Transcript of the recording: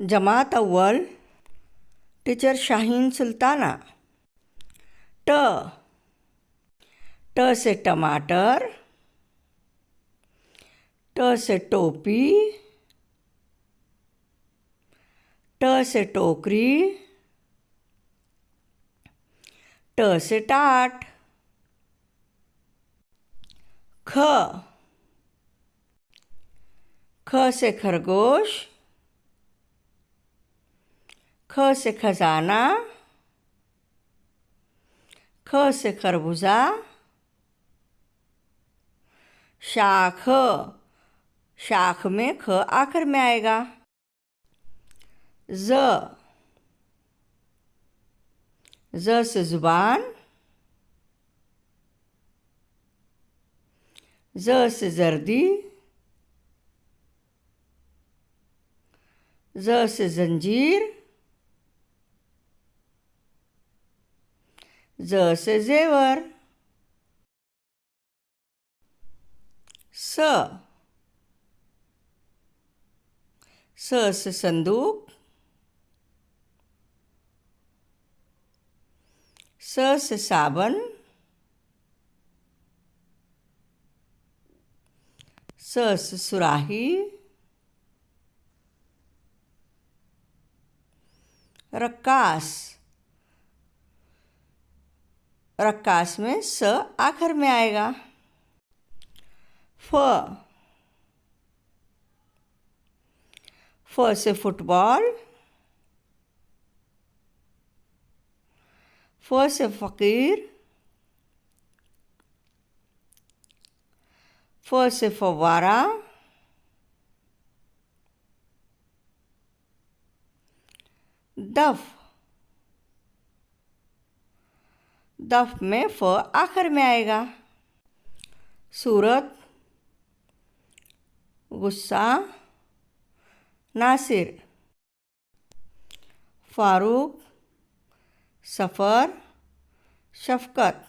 जमात अव्वल टीचर शाहीन सुल्ताना। ट ट से टमाटर, ट से टोपी, ट से टोकरी, ट से टाट। ख ख से खरगोश, ख से खजाना, ख से खरबूजा। शाख शाख में ख आखिर में आएगा। ज से जुबान, ज से जर्दी, ज से जंजीर, ज से जेवर। स से संदूक, स से साबन, स से सुराही। रक्कास रक्कास में स आखिर में आएगा। फ से फुटबॉल, फ से फकीर, फ से फव्वारा, दफ दफ में फ आखिर में आएगा। सूरत, गुस्सा, नासिर। फारूक, सफ़र, शफ़क़त।